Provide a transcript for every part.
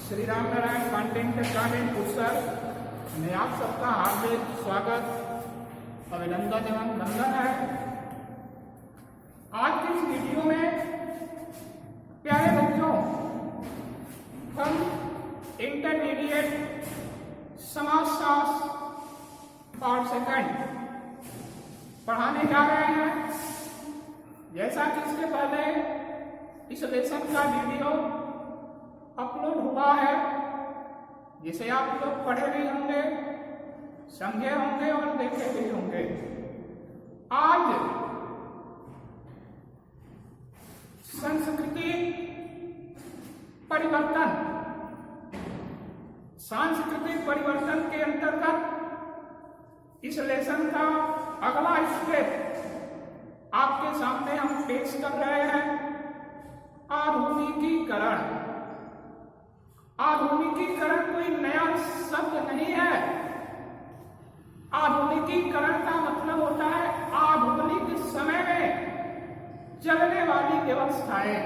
Shri Ram Narayan content accountant पुरस्कार में आप सबका हार्दिक स्वागत अभिनंदन एवं वंदन है। आज की इस वीडियो में प्यारे बच्चों हम इंटरमीडिएट समाजशास्त्र पार्ट सेकंड पढ़ाने जा रहे हैं। जैसा कि इसके पहले इस लेसन का वीडियो अपलोड हुआ है जिसे आप लोग पढ़े भी होंगे, समझे होंगे और देखे भी होंगे। आज संस्कृति परिवर्तन, सांस्कृतिक परिवर्तन के अंतर्गत इस लेसन का अगला स्टेप आपके सामने हम पेश कर रहे हैं। आधुनिकीकरण। आधुनिकीकरण कोई नया शब्द नहीं है। आधुनिकीकरण का मतलब होता है आधुनिक समय में चलने वाली व्यवस्थाएं।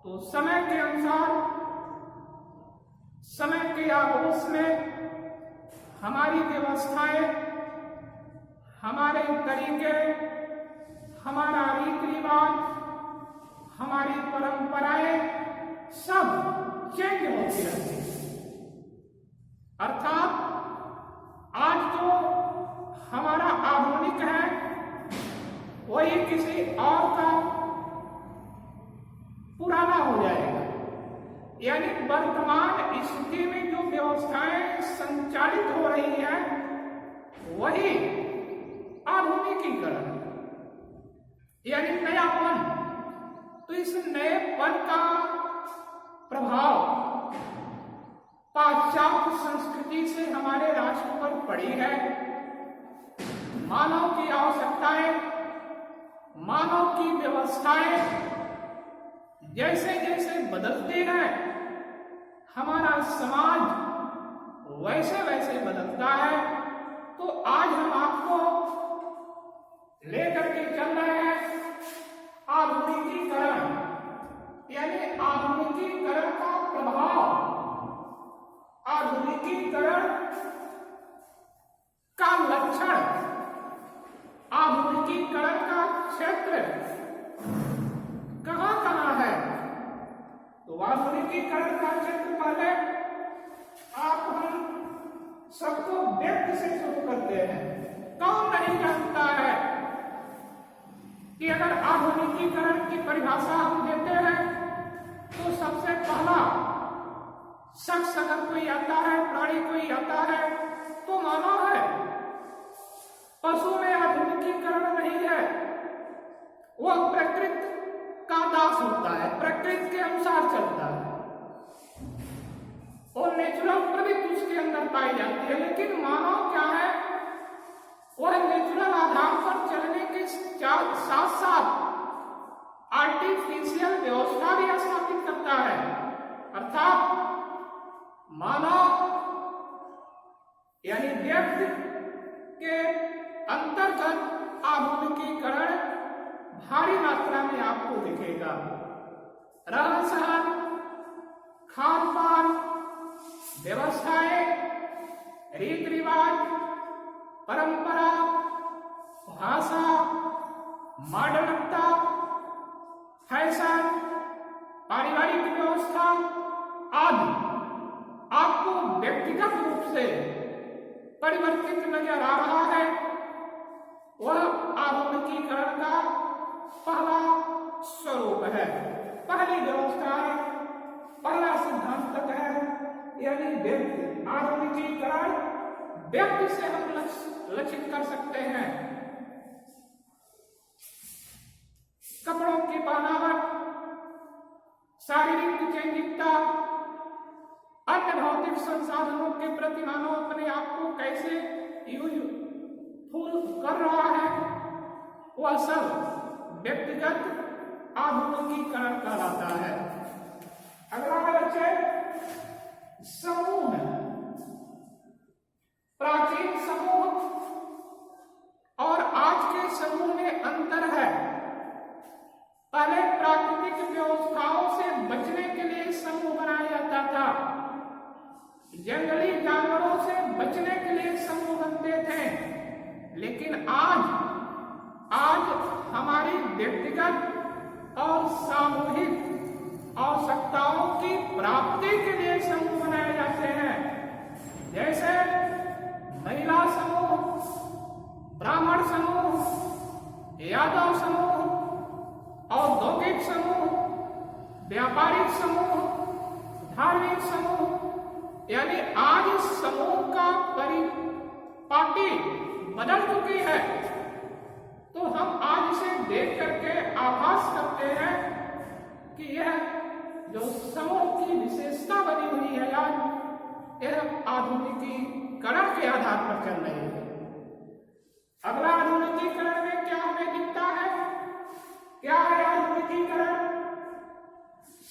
तो समय के अनुसार, समय के आगोश में हमारी व्यवस्थाएं, हमारे तरीके, हमारा रीति रिवाज, हमारी परंपराएं सब चेंज होती रहती है। अर्थात आज जो हमारा आधुनिक है वही किसी और का पुराना हो जाएगा। यानी वर्तमान स्थिति में जो व्यवस्थाएं संचालित हो रही हैं वही आधुनिकीकरण यानी नयापन। तो इस नएपन का प्रभाव पाश्चात्य संस्कृति से हमारे राष्ट्र पर पड़ी है। मानव की आवश्यकताएं, मानव की व्यवस्थाएं जैसे जैसे बदलती हैं, हमारा समाज वैसे वैसे बदलता है। तो आज हम आपको लेकर के चल रहे हैं आधुनिकीकरण यानी आधुनिकीकरण का प्रभाव, आधुनिकीकरण का लक्षण, आधुनिकीकरण का क्षेत्र कहां कहां है। तो आधुनिकीकरण का क्षेत्र पहले आप हम सबको व्यक्ति से शुरू करते हैं। कौन नहीं जानता है कि अगर आधुनिकीकरण की परिभाषा हम देते हैं तो सबसे पहला शख्स अगर कोई आता है, प्राणी कोई आता है तो मानव है। पशु में आधुनिकीकरण नहीं है, वह प्रकृति का दास होता है, प्रकृति के अनुसार चलता है और नेचुरल प्रवृत्ति उसके अंदर पाई जाती है। लेकिन मानव क्या है, वह नेचुरल आधार पर चलने के साथ साथ आर्टिफिशियल व्यवस्था भी स्थापित करता है। अर्थात मानव यानी व्यक्ति के अंतर्गत आधुनिकीकरण भारी मात्रा में आपको दिखेगा। रहन सहन, खान पान, व्यवस्थाएं, रीति रिवाज, परंपरा, भाषा, मॉडर्नता, फैशन, पारिवारिक व्यवस्था आदि आपको व्यक्तिगत रूप से परिवर्तित नजर आ रहा है। वह आधुनिकीकरण का पहला स्वरूप है, पहली व्यवस्था है, पहला सिद्धांत है यानी व्यक्ति। आधुनिकीकरण व्यक्ति से हम लक्षित कर सकते हैं। कपड़ों की बनावट, शारीरिक चैंजिकता, अन्य भौतिक संसाधनों के प्रति मानव अपने आप को कैसे यूजफुल कर रहा है, वह सब व्यक्तिगत आधुनिकीकरण कहलाता है। अगला है समूह। प्राचीन समूह और आज के समूह में अंतर है। पहले प्राकृतिक व्यवस्थाओं से बचने के लिए समूह बनाया लेकिन आज हमारी व्यक्तिगत और सामूहिक आवश्यकताओं की प्राप्ति के लिए समूह बनाए जाते हैं, जैसे महिला समूह, ब्राह्मण समूह, यादव समूह, औद्योगिक समूह, व्यापारिक समूह, धार्मिक समूह। यानी आज इस समूह का परिपाटी बदल चुकी है। तो हम आज इसे देख करके आभास करते हैं कि यह जो समूह की विशेषता बनी हुई है आज, यह आधुनिकीकरण के आधार पर चल रही है। अगला आधुनिकीकरण में क्या हमें दिखता है? क्या है आधुनिकीकरण?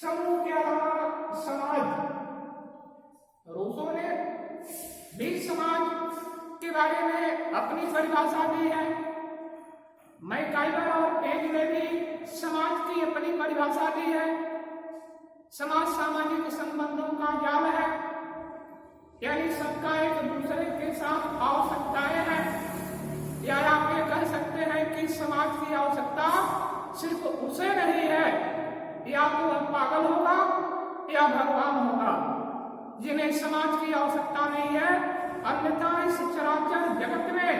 समूह के अलावा समाज। रूसो ने भी समाज के बारे में अपनी परिभाषा दी है। मैकाइवर और पेज ने भी समाज की अपनी परिभाषा दी है। समाज सामाजिक संबंधों का जाल है, यानी सबका एक दूसरे के साथ आवश्यकताएं हैं। या आप ये कह सकते हैं कि समाज की आवश्यकता सिर्फ उसे नहीं है, या तो वह पागल होगा या भगवान होगा जिन्हें समाज की आवश्यकता नहीं है। अन्यथा इस चराचर जगत में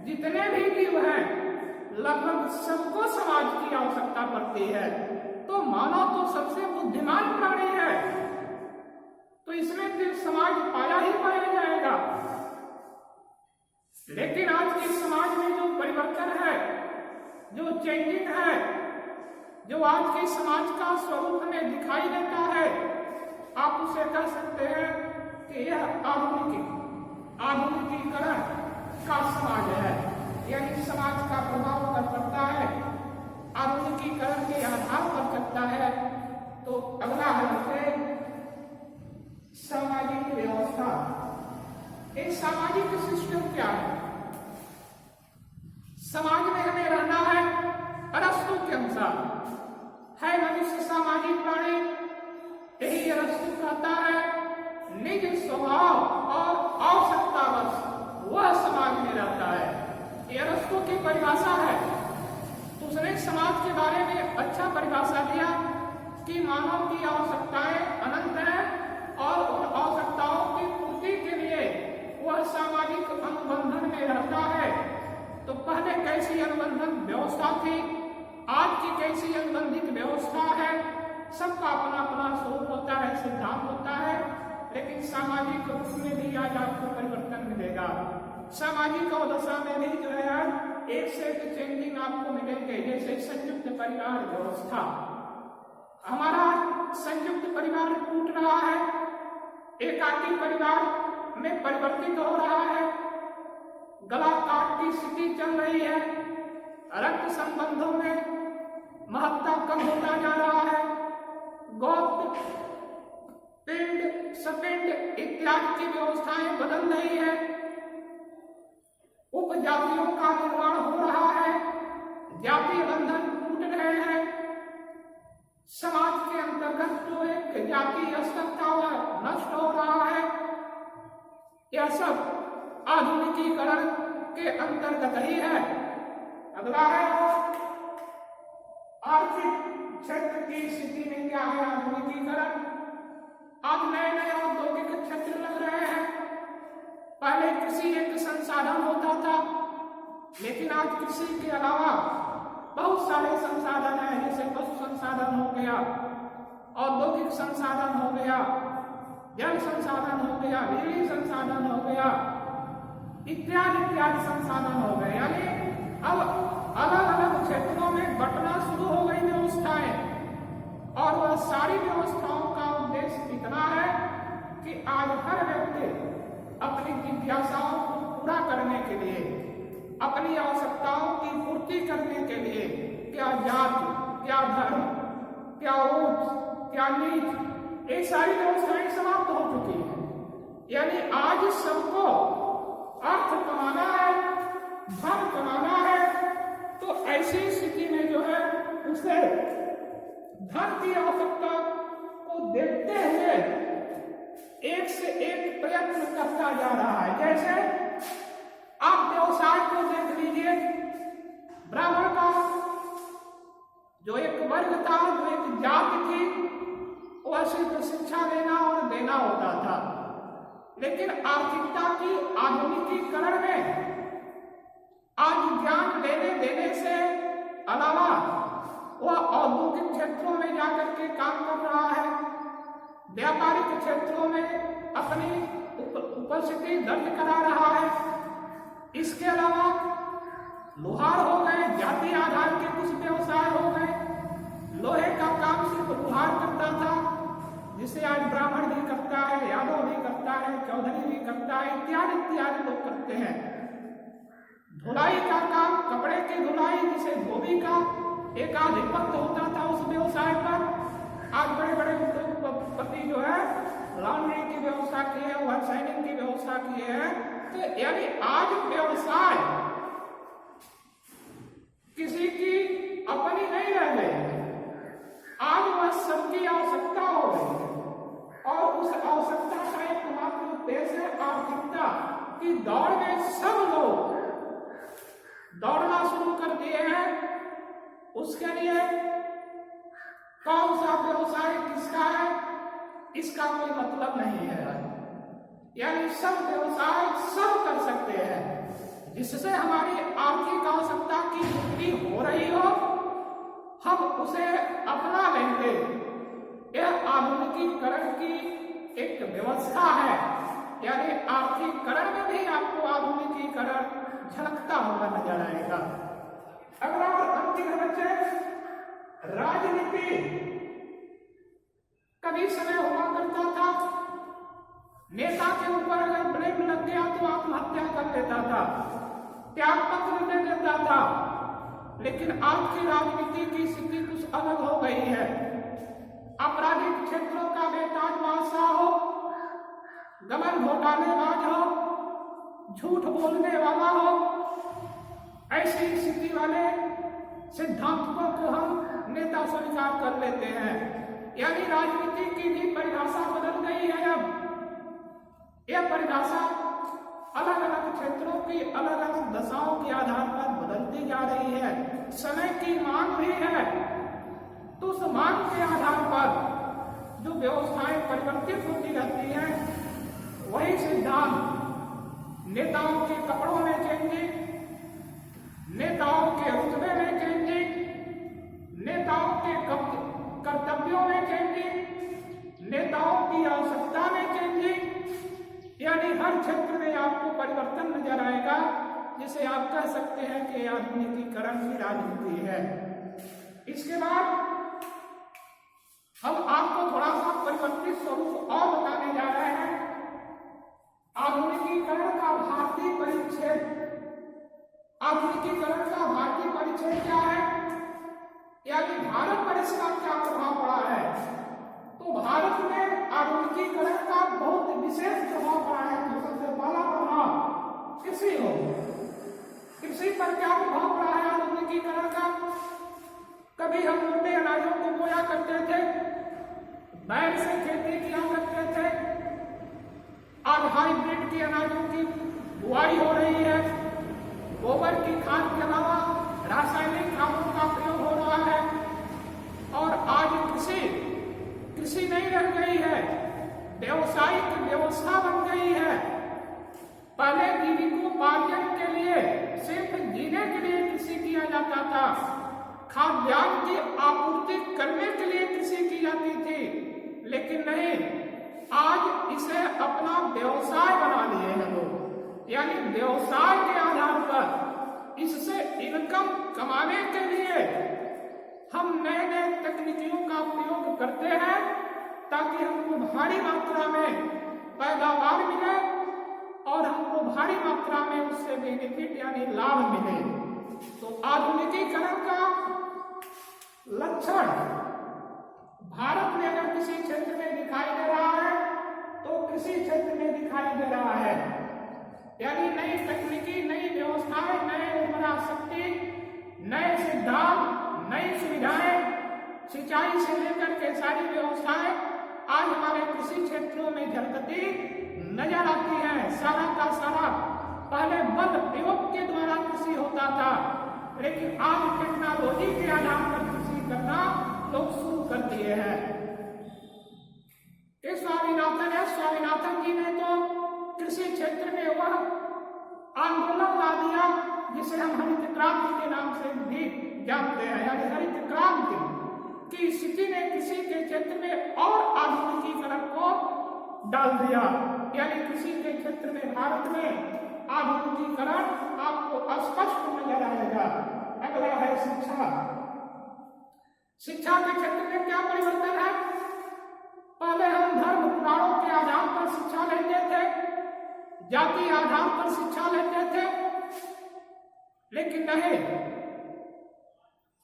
जितने भी जीव हैं लगभग सबको समाज की आवश्यकता पड़ती है। तो मानव तो सबसे बुद्धिमान प्राणी है, तो इसमें फिर समाज पाया ही पाया जाएगा। लेकिन आज के समाज में जो परिवर्तन है, जो चेंजिंग है, जो आज के समाज का स्वरूप हमें दिखाई देता है, आप उसे कह सकते हैं कि यह आधुनिकीकरण का समाज है। यानी समाज का प्रभाव अगर पड़ता है, आधुनिकीकरण के आधार पर चलता है। तो अगला है सामाजिक व्यवस्था। एक सामाजिक सिस्टम क्या है? समाज में हमें रहना है अरस्तु के अनुसार। है मनुष्य सामाजिक प्राणी, यही अरस्तु कहता है। निज स्वभाव और आवश्यकतावश वह समाज में रहता है। ये अरस्तु की परिभाषा है। तो उसने समाज के बारे में अच्छा परिभाषा दिया कि मानव की आवश्यकताएं अनंत हैं और उन आवश्यकताओं की पूर्ति के लिए वह सामाजिक अनुबंधन में रहता है। तो पहले कैसी अनुबंधन व्यवस्था थी, आज की कैसी अनुबंधित व्यवस्था है, सबका अपना अपना स्वरूप होता है, सिद्धांत होता है। लेकिन सामाजिक रूप में भी आज आपको परिवर्तन मिलेगा। सामाजिक अवदशा में भी जो है एक से एक चेंजिंग आपको मिलेंगे। जैसे संयुक्त परिवार व्यवस्था, हमारा संयुक्त परिवार टूट रहा है, एकाकी परिवार में परिवर्तित हो रहा है, गला काट की स्थिति चल रही है, रक्त संबंधों में महत्ता कम होता जा रहा है, गोत्र, पिंड, सपिंड इत्यादि की व्यवस्थाएं बदल रही है, उपजातियों का निर्माण हो रहा है, जातीय बंधन टूट रहे हैं, समाज के अंतर्गत जो एक जातीय स्तर था वह नष्ट हो रहा है। यह सब आधुनिकीकरण के अंतर्गत ही है। अगला है आर्थिक क्षेत्र की स्थिति में क्या है आधुनिकीकरण। आज नए नए औद्योगिक क्षेत्र लग रहे हैं। पहले कृषि एक संसाधन होता था, लेकिन आज कृषि के अलावा बहुत सारे संसाधन हैं। जैसे पशु संसाधन हो गया, औद्योगिक संसाधन हो गया, जल संसाधन हो गया, बिजली संसाधन हो गया, इत्यादि इत्यादि संसाधन हो गए। यानी अब अलग अलग क्षेत्रों में बंटना शुरू हो गई व्यवस्थाएं, और वह सारी व्यवस्थाओं का उद्देश्य इतना है कि आज हर व्यक्ति अपनी जिज्ञासाओं को पूरा करने के लिए, अपनी आवश्यकताओं की पूर्ति करने के लिए, क्या जाति, क्या धर्म, क्या ऊंच, क्या नीच, ये सारी व्यवस्थाएं समाप्त हो चुकी हैं। यानी आज सबको अर्थ कमाना है, धन कमाना है। तो ऐसी स्थिति में जो है उसे धन की आवश्यकता को देखते हुए एक से एक प्रयत्न करता जा रहा है। जैसे आप व्यवसाय को देख लीजिए, ब्राह्मण का जो एक वर्ग था, जो एक जाति थी, वह सिर्फ शिक्षा लेना और देना होता था। लेकिन आर्थिकता की आधुनिकीकरण में आज ज्ञान लेने देने से अलावा वह औद्योगिक क्षेत्रों में जाकर के काम कर रहा है, व्यापारिक क्षेत्रों में अपनी उपस्थिति दर्ज करा रहा है। इसके अलावा लोहार हो गए, जाति आधार के कुछ व्यवसाय हो गए। लोहे का काम सिर्फ लोहार करता था, जिसे आज ब्राह्मण भी करता है, यादव भी करता है, चौधरी भी करता है, इत्यादि इत्यादि लोग करते हैं। धुलाई का काम, कपड़े की धुलाई, जिसे धोबी का एक आधिपत्य होता था उस व्यवसाय पर, आज बड़े बड़े उद्योगपति जो है लॉन्ड्री की व्यवस्था की है, वह शाइनिंग की व्यवस्था की है। तो यानी आज व्यवसाय किसी की अपनी नहीं रह गई, आज वह सबकी आवश्यकता हो गई और उस आवश्यकता का एकमात्र उद्देश्य है आर्थिकता की दौड़ में सब लोग दौड़ना शुरू कर दिए हैं। उसके लिए कौन सा व्यवसाय किसका है इसका कोई मतलब नहीं है। यानी सब व्यवसाय सब कर सकते हैं, जिससे हमारी आर्थिक आवश्यकता की पूर्ति हो रही हो, हम उसे अपना लेंगे। यह आधुनिकीकरण की एक व्यवस्था है। यानी आर्थिकीकरण में भी आपको आधुनिकीकरण झलकता हुआ नजर आएगा। अगला और अंतिम बच्चे, राजनीति कभी समय हुआ करता था, नेता के ऊपर अगर ब्लेम लग गया तो आत्महत्या कर लेता था, त्याग पत्र दे देता था। लेकिन आज की राजनीति की स्थिति कुछ अलग हो गई है। आपराधिक क्षेत्रों का बेताज बादशाह हो, गबन घोटालेबाज हो, झूठ बोलने वाला हो, ऐसी स्थिति वाले सिद्धांतों को हम नेता स्वीकार कर लेते हैं। यानी राजनीति की भी परिभाषा बदल गई है। अब यह परिभाषा अलग अलग क्षेत्रों की अलग अलग दशाओं के आधार पर बदलती जा रही है। समय की मांग भी है, तो उस मांग के आधार पर जो व्यवस्थाएं परिवर्तित होती रहती हैं, वही सिद्धांत नेताओं के कपड़ों में चेंजिंग, नेताओं के रुतबे में चेंजिंग, नेताओं के कर्तव्यों में चेंजिंग, नेताओं की आवश्यकता में चेंजिंग, यानी हर क्षेत्र में आपको परिवर्तन नजर आएगा, जिसे आप कह सकते हैं कि आधुनिकीकरण की राजनीति है। इसके बाद हम आपको थोड़ा सा परिवर्तित स्वरूप और बताने जा रहे हैं। आधुनिकीकरण का भारतीय परिच्छेद, आधुनिकीकरण का भारतीय परिच्छेद क्या है, यानी भारत पर इसका क्या प्रभाव पड़ा है। तो भारत में आधुनिकीकरण का बहुत विशेष प्रभाव पड़ा है। तो सबसे पहला प्रभाव कृषि हो, कृषि पर क्या प्रभाव पड़ा है आधुनिकीकरण का। कभी हम मोटे अनाजों को बोया करते थे, बैल से खेती किया करते थे, आज हाइब्रिड के अनाजों की बुआई हो रही है, गोबर की खाद के अलावा रासायनिक खादों का प्रयोग हो रहा है। और आज कृषि नहीं रह गई है, व्यवसायिक व्यवस्था बन गई है। पहले जीविकोपार्जन के लिए, सिर्फ जीने के लिए कृषि किया जाता था, खाद्यान्न की आपूर्ति करने के लिए कृषि की जाती थी। लेकिन नहीं, आज इसे अपना व्यवसाय बना लिए हैं लोग। यानी व्यवसाय के आधार पर इससे इनकम कमाने के लिए हम नए नए तकनीकियों का प्रयोग करते हैं, ताकि हमको भारी मात्रा में पैदावार मिले और हमको भारी मात्रा में उससे बेनिफिट यानी लाभ मिले। तो आधुनिकीकरण का लक्षण भारत में अगर किसी क्षेत्र में दिखाई दे रहा है तो कृषि क्षेत्र में दिखाई दे रहा है। यानी नई तकनीकी, नई व्यवस्थाएं, नए उर्वरा शक्ति, नए सिद्धांत, नई सुविधाएं, सिंचाई से लेकर के सारी व्यवस्थाएं आज हमारे कृषि क्षेत्रों में झलकती नजर आती है। सारा का सारा पहले बल प्रयोग के द्वारा कृषि होता था, लेकिन आज टेक्नोलॉजी के आधार पर कृषि करना लोग शुरू कर दिए हैं। स्वामीनाथन जी ने तो कृषि क्षेत्र में वह आंदोलन ला दिया जिसे हम हरित क्रांति के नाम से भी जानते हैं, यानी हरित क्रांति की स्थिति ने कृषि के क्षेत्र में और आधुनिकीकरण को डाल दिया। यानी कृषि के क्षेत्र में भारत में आधुनिकीकरण आपको स्पष्ट नजर आएगा। अगला है शिक्षा। शिक्षा के क्षेत्र में क्या परिवर्तन है? पहले हम धर्म पुराणों के आधार पर शिक्षा लेते थे, जाति आधार पर शिक्षा लेते थे, लेकिन नहीं,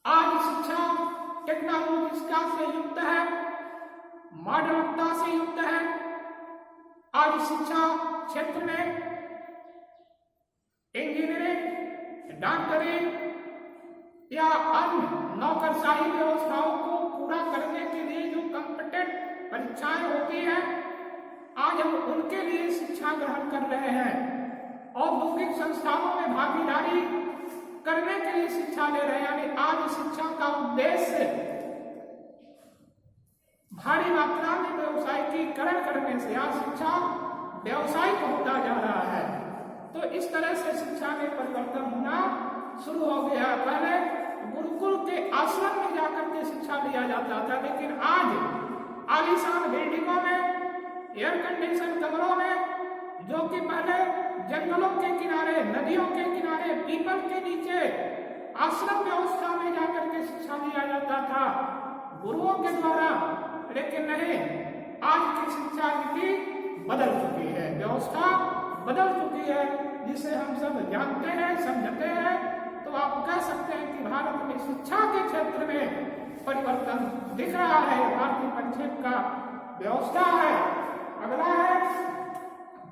आज शिक्षा टेक्नोलॉजी से युक्त है, मॉडर्नता से युक्त है। आज शिक्षा क्षेत्र में इंजीनियरिंग, डॉक्टरी या अन्य नौकरशाही व्यवस्थाओं को पूरा करने के लिए जो कॉम्पिटेंट परीक्षाएं होती हैं, आज हम उनके लिए शिक्षा ग्रहण कर रहे हैं। औद्योगिक संस्थानों में भागीदारी करने के लिए शिक्षा ले रहे हैं। यानी आज शिक्षा का उद्देश्य भारी मात्रा में व्यवसायीकरण करने से आज शिक्षा व्यवसायिक होता जा रहा है। तो इस तरह से शिक्षा में परिवर्तन होना शुरू हो गया। पहले गुरुकुल के आश्रम में जाकर के शिक्षा लिया जाता था, लेकिन आज आलीशान बिल्डिंगों में, एयर कंडीशन कमरों में, जो कि पहले जंगलों के किनारे, नदियों के किनारे, पीपल के नीचे आश्रम व्यवस्था में जाकर के शिक्षा लिया जाता था गुरुओं के द्वारा, लेकिन नहीं, आज की शिक्षा नीति बदल चुकी है, व्यवस्था बदल चुकी है, जिसे हम सब जानते हैं, समझते हैं। तो आप कह सकते हैं कि भारत में शिक्षा के क्षेत्र में परिवर्तन दिख रहा है। भारतीय परिक्षेप का व्यवस्था है। अगला है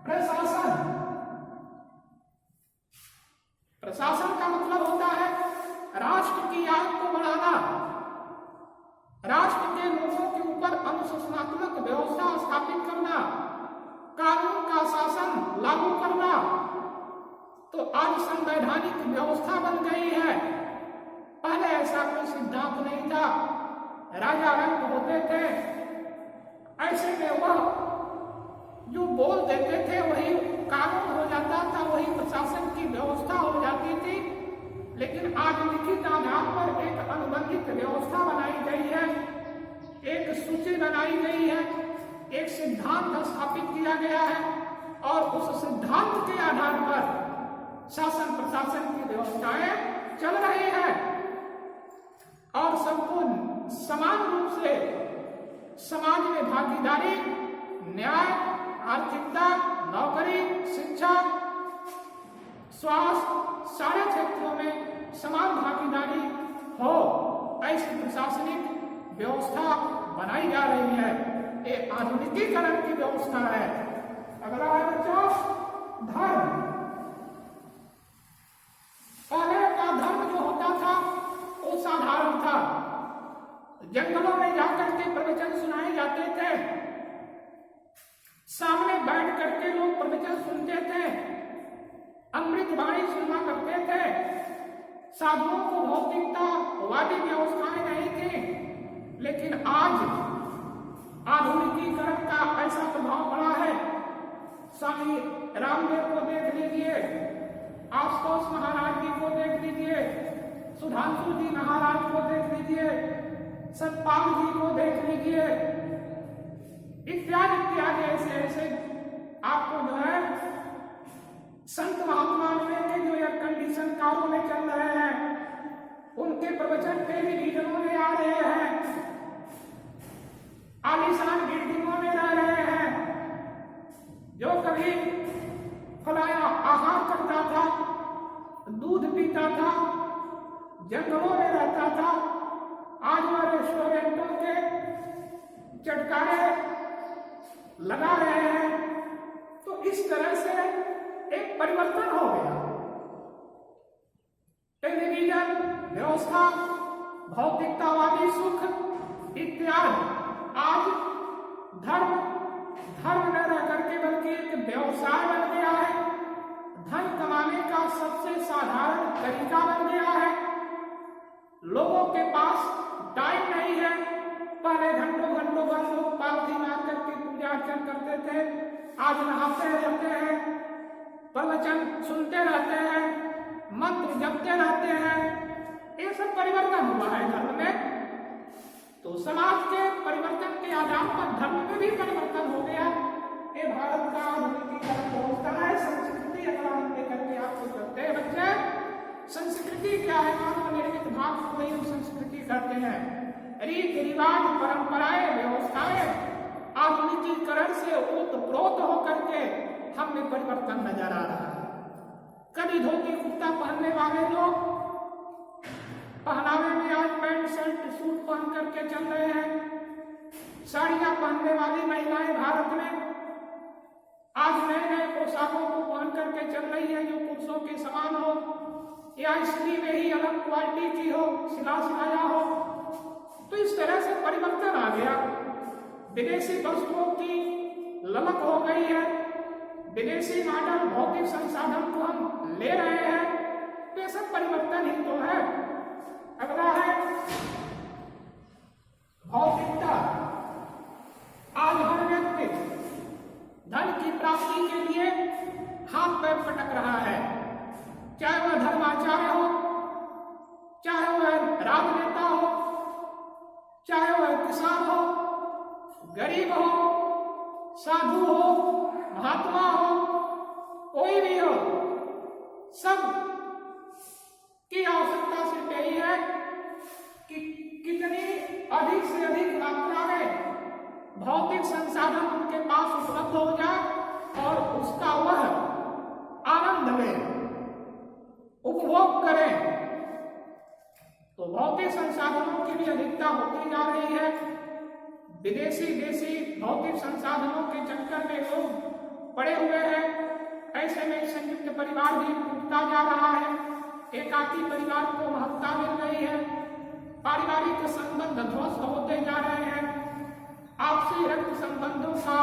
प्रशासन। प्रशासन का मतलब होता है राष्ट्र की आय को बढ़ाना, राष्ट्र के लोगों के ऊपर अनुशासनात्मक व्यवस्था स्थापित करना, कानून का शासन लागू करना। तो आज संवैधानिक व्यवस्था बन गई है। पहले ऐसा कोई सिद्धांत नहीं था, राजा रंग होते थे, ऐसे में वह जो बोल देते थे वही कानून हो जाता था, वही प्रशासन की व्यवस्था हो जाती थी। लेकिन आज लिखित आधार पर एक अनुबंधित व्यवस्था बनाई गई है, एक सूची बनाई गई है, एक सिद्धांत स्थापित किया गया है, और उस सिद्धांत के आधार पर शासन प्रशासन की व्यवस्थाएं चल रही है और सबको समान रूप से समाज में भागीदारी, न्याय, आर्थिकता, नौकरी, शिक्षा, स्वास्थ्य, सारे क्षेत्रों में समान भागीदारी हो, ऐसी प्रशासनिक व्यवस्था बनाई जा रही है। ये आधुनिकीकरण की व्यवस्था है। अगला है बच्चों धर्म। पहले का धर्म जो होता था वो साधारण था, जंगलों में जाकर के प्रवचन सुनाए जाते थे, सामने बैठ करके लोग प्रवचन सुनते थे, अमृत वाणी सुना करते थे। साधुओं को भौतिकतावादी व्यवस्थाएं नहीं थी, लेकिन आज आधुनिकीकरण का ऐसा प्रभाव पड़ा है। स्वामी रामदेव को देख लीजिए, आशुतोष महाराज जी को देख लीजिए, सुधांशु जी महाराज को देख लीजिए, सतपाल जी को देख लीजिए, इत्यादि इत्यादि ऐसे ऐसे आपको जो है संत महात्मा के जो एयर कंडीशन कारों में चल रहे हैं, उनके प्रवचन टेलीविजनों में आ रहे हैं, आलीशान बिल्डिंगों में रह रहे हैं। जो कभी फलाया आहार करता था, दूध पीता था, जंगलों में रहता था, आज वह रेस्टोरेंटों के चटकारे लगा रहे हैं। तो इस तरह से एक परिवर्तन हो गया। टेलीविजन व्यवस्था, भौतिकतावादी सुख इत्यादि आज धर्म न रह करके बल्कि एक व्यवसाय बन गया है। धन कमाने का सबसे साधारण तरीका बन गया है। लोगों के पास टाइम नहीं है। पहले घंटों घंटों भर लोग पालथी मार करके पूजा अर्चन करते थे, आज नहाते रहते हैं, प्रवचन सुनते रहते हैं, मंत्र जपते रहते हैं। ये सब परिवर्तन हुआ है धर्म में। तो समाज के परिवर्तन के आधार पर धर्म में भी परिवर्तन हो गया। ये भारत का आधुनिकीकरण व्यवस्था है। संस्कृति अगर हम लेकर के आपको करते हैं बच्चे, संस्कृति क्या है? मानव निर्मित भाव को ही हम संस्कृति करते हैं। रीति रिवाज, परंपराएं, व्यवस्थाएं आधुनिकीकरण से ओतप्रोत होकर के हमें परिवर्तन नजर आ रहा है। कभी धोती कुर्ता पहनने वाले लोग पहनावे में आज पैंट शर्ट सूट पहन करके चल रहे हैं। साड़ियां पहनने वाली महिलाएं भारत में आज नए नए पोशाकों को पहन करके चल रही है जो पुरुषों के समान हो, या स्त्री में ही अलग क्वालिटी की हो, सिला सिलाया हो। तो इस तरह से परिवर्तन आ गया। विदेशी वस्तुओं की ललक हो गई है। विदेशी मॉडल भौतिक संसाधन को हम ले रहे हैं। ये सब परिवर्तन ही तो है। अगला है भौतिकता। आज हर व्यक्ति धन की प्राप्ति के लिए हाथ पैर पटक रहा है, चाहे वह धर्माचार्य हो, चाहे वह राजनेता हो, चाहे वह किसान हो, गरीब हो, साधु हो, महात्मा हो, कोई भी हो, सब की आवश्यकता सिर्फ यही है कि कितनी अधिक से अधिक मात्रा में भौतिक संसाधन उनके पास उपलब्ध हो जाए और उसका वह आनंद लें, उपभोग करें। तो भौतिक संसाधनों की भी अधिकता होती जा रही है। विदेशी देशी भौतिक संसाधनों के चक्कर में लोग पड़े हुए हैं। ऐसे में संयुक्त परिवार भी टूटता जा रहा है। एकाकी परिवार को महत्ता मिल रही है। पारिवारिक संबंध ध्वस्त होते जा रहे हैं। आपसी रक्त संबंधों का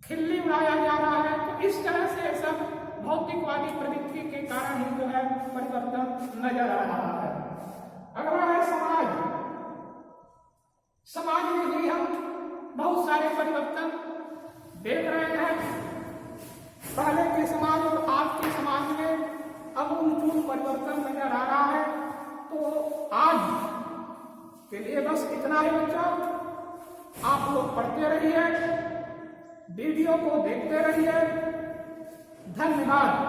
खिल्ली उड़ाया जा रहा है। तो इस तरह से सब भौतिकवादी प्रवृत्ति के कारण ही जो है परिवर्तन नजर आ रहा है। अगला है समाज। समाज में भी हम बहुत सारे परिवर्तन देख रहे हैं। पहले के समाज और आज के समाज में अमूलचूल परिवर्तन नजर आ रहा है। तो आज के लिए बस इतना ही बच्चों। आप लोग पढ़ते रहिए, वीडियो को देखते रहिए। धन्यवाद।